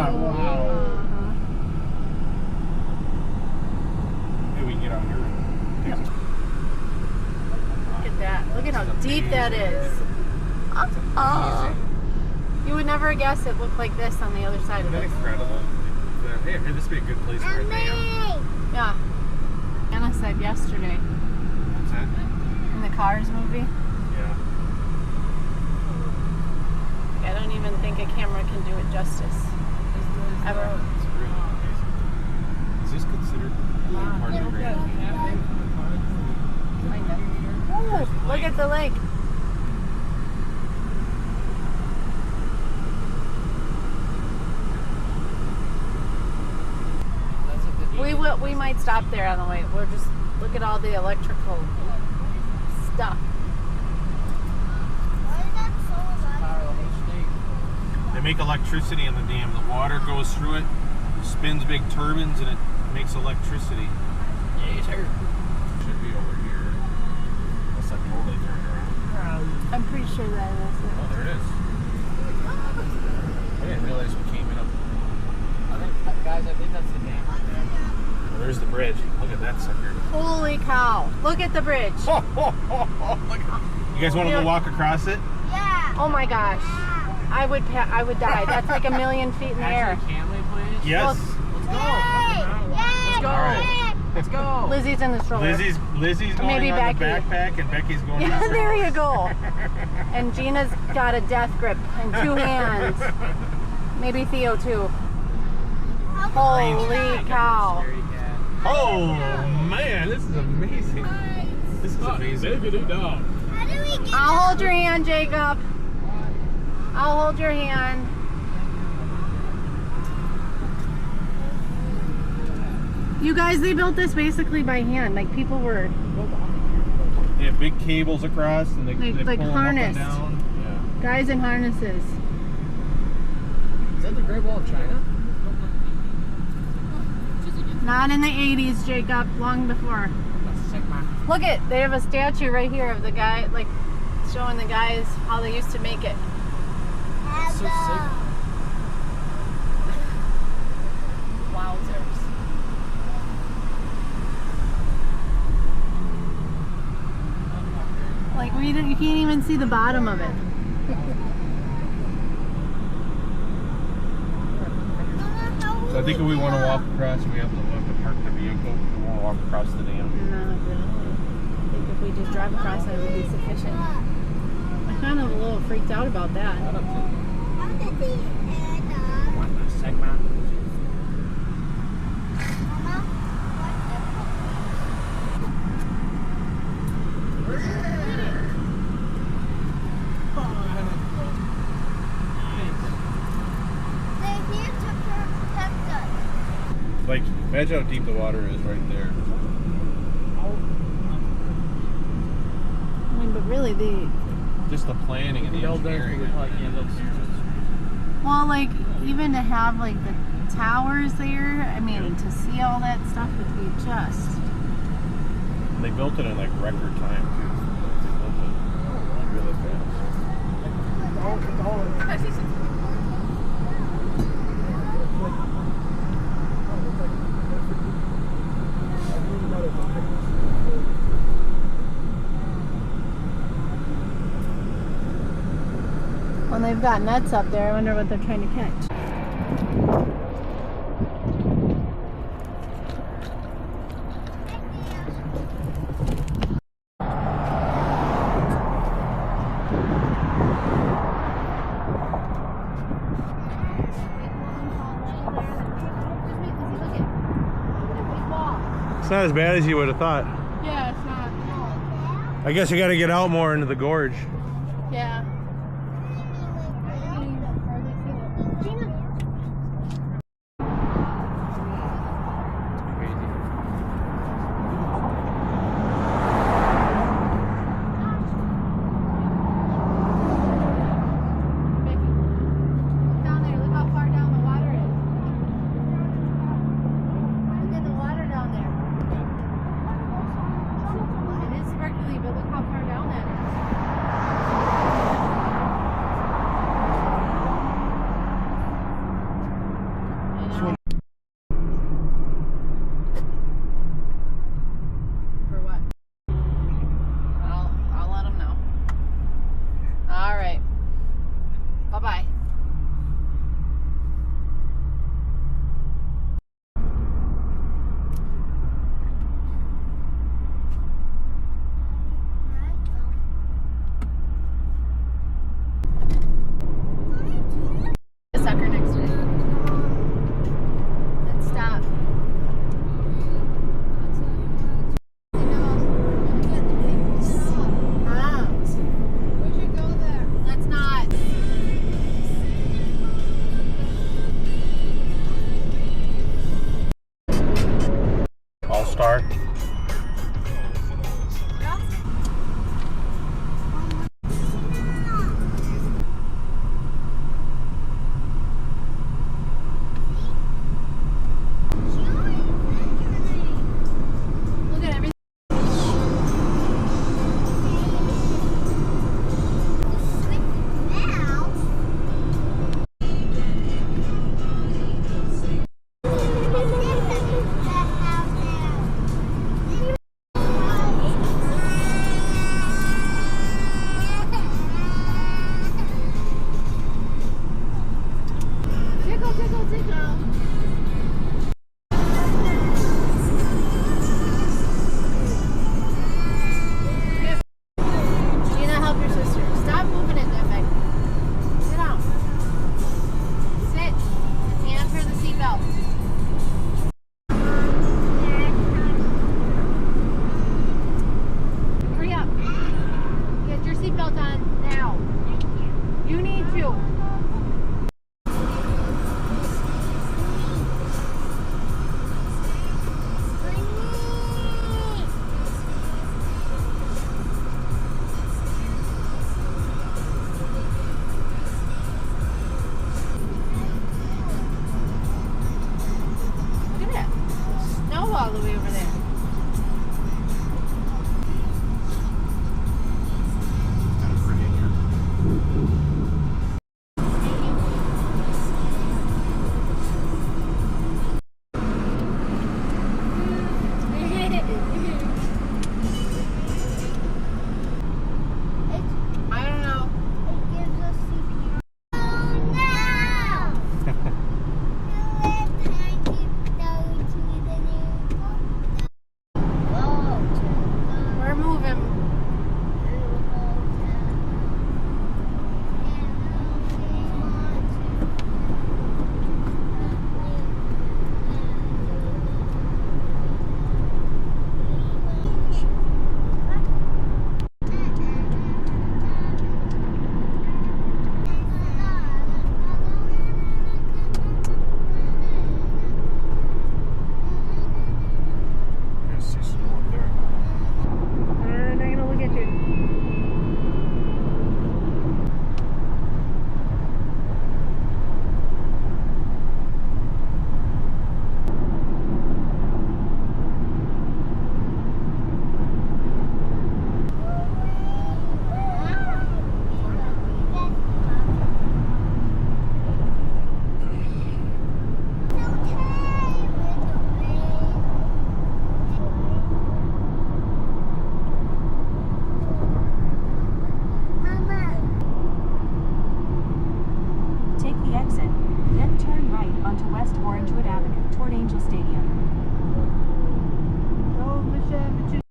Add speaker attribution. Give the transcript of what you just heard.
Speaker 1: Yeah, wow. Maybe we can get out here.
Speaker 2: Yep. Look at that. Look at how deep that is. You would never guess it looked like this on the other side of it.
Speaker 1: Isn't that incredible? Hey, this would be a good place for a dam.
Speaker 2: Yeah. Anna said yesterday.
Speaker 1: What's that?
Speaker 2: In the Cars movie.
Speaker 1: Yeah.
Speaker 2: I don't even think a camera can do it justice. Ever.
Speaker 1: It's really amazing. Is this considered part of the Grand Canyon?
Speaker 2: Ooh, look at the lake. We might stop there on the way. We'll just look at all the electrical stuff.
Speaker 1: They make electricity in the dam. The water goes through it, spins big turbines, and it makes electricity.
Speaker 3: Yeah, sure.
Speaker 1: Should be over here. Unless I totally turned around.
Speaker 2: I'm pretty sure that is it.
Speaker 1: Oh, there it is. I didn't realize we came in up.
Speaker 3: Guys, I think that's the dam right there.
Speaker 1: Well, there's the bridge. Look at that sucker.
Speaker 2: Holy cow. Look at the bridge.
Speaker 1: Look at, you guys want to go walk across it?
Speaker 2: Yeah. Oh my gosh. I would die. That's like 1,000,000 feet in the air.
Speaker 3: Can we please?
Speaker 1: Yes.
Speaker 3: Let's go. Let's go.
Speaker 1: All right.
Speaker 3: Let's go.
Speaker 2: Lizzie's in the stroller.
Speaker 1: Lizzie's going
Speaker 2: maybe
Speaker 1: on
Speaker 2: Becky.
Speaker 1: the backpack, and Becky's going on
Speaker 2: Yeah,
Speaker 1: the
Speaker 2: there you go. And Gina's got a death grip in 2 hands. Maybe Theo too. Holy cow.
Speaker 1: Oh man, this is amazing. This is amazing.
Speaker 2: I'll hold your hand, Jacob. I'll hold your hand. You guys, they built this basically by hand. Like people were...
Speaker 1: They have big cables across, and they
Speaker 2: like
Speaker 1: pull
Speaker 2: harnessed.
Speaker 1: them up and down. Yeah.
Speaker 2: Guys in harnesses.
Speaker 3: Is that the Great Wall of China?
Speaker 2: Not in the 80s, Jacob. Long before. Look it. They have a statue right here of the guy, like showing the guys how they used to make it.
Speaker 3: That's so sick.
Speaker 2: Wowzers. Like you can't even see the bottom of it.
Speaker 1: So I think if we want to walk across, we have to park the vehicle. We want to walk across the dam.
Speaker 2: Not really. I think if we just drive across, that would be sufficient. I'm kind of a little freaked out about that.
Speaker 1: Like, imagine how deep the water is right there.
Speaker 2: I mean, but really,
Speaker 1: Just the planning and the engineering.
Speaker 2: well, like, even to have, like, the towers there, I mean, to see all that stuff would be just...
Speaker 1: And they built it in, like, record time, too. They built it really fast.
Speaker 2: When they've got nets up there, I wonder what they're trying to catch.
Speaker 1: It's not as bad as you would have thought.
Speaker 2: Yeah, it's not.
Speaker 1: I guess you got to get out more into the gorge.
Speaker 2: Yeah.
Speaker 4: right onto West Orangewood Avenue toward Angel Stadium.
Speaker 2: Oh, Michelle,